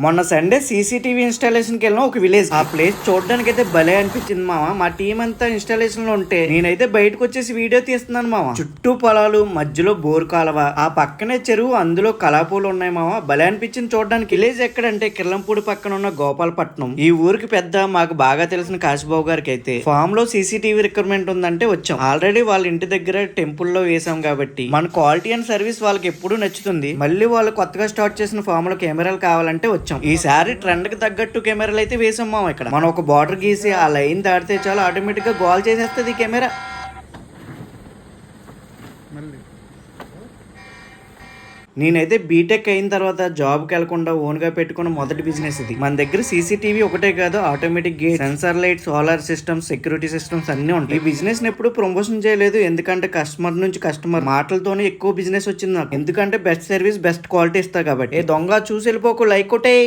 మొన్న Sunday CCTV installation కి వెళ్ళిన ఒక విలేజ్. ఆ ప్లేస్ చూడడానికి అయితే భలే అనిపించింది మామ. మా టీం అంతా ఇన్స్టాలేషన్ లో ఉంటే నేనైతే బయటకు వచ్చేసి వీడియో తీస్తున్నాను మామ. చుట్టూ పొలాలు, మధ్యలో బోర్ కాలవ, ఆ పక్కనే చెరువు, అందులో కలాపూలు ఉన్నాయి మామ. భలే అనిపించింది చూడడానికి. విలేజ్ ఎక్కడంటే కిర్లంపూడి పక్కన ఉన్న గోపాలపట్నం. ఈ ఊరికి పెద్ద మాకు బాగా తెలిసిన కాశీబాబు గారికి అయితే ఫామ్ లో సీసీటీవీ రిక్వైర్మెంట్ ఉందంటే వచ్చాం. ఆల్రెడీ వాళ్ళ ఇంటి దగ్గర టెంపుల్ లో వేసాం కాబట్టి మన క్వాలిటీ అండ్ సర్వీస్ వాళ్ళకి ఎప్పుడూ నచ్చుతుంది. మళ్ళీ వాళ్ళు కొత్తగా స్టార్ట్ చేసిన ఫామ్ లో కెమెరాలు కావాలంటే వచ్చాం. ఈసారి ట్రెండ్ కి తగ్గట్టు కెమెరాలు అయితే వేసాం మామ. ఇక్కడ మనం ఒక బార్డర్ గీసి ఆ లైన్ దాటితే చాలా ఆటోమేటిక్ గా గోల్ చేసేస్తుంది ఈ కెమెరా. నేనైతే బీటెక్ అయిన తర్వాత జాబ్కి వెళ్లకుండా ఓన్ గా పెట్టుకున్న మొదటి బిజినెస్ ఇది. మన దగ్గర సీసీటీవీ ఒకటే కాదు, automatic gate, sensor light, solar systems, security systems అన్ని ఉంటాయి. ఈ బిజినెస్ ఎప్పుడు ప్రమోషన్ చేయలేదు, ఎందుకంటే కస్టమర్ నుంచి కస్టమర్ మాటలతోనే ఎక్కువ బిజినెస్ వచ్చింది నాకు. ఎందుకంటే బెస్ట్ సర్వీస్, బెస్ట్ క్వాలిటీ ఇస్తా కాబట్టి. ఏ దొంగ చూసి వెళ్ళిపోకు, లైక్ కొట్టే.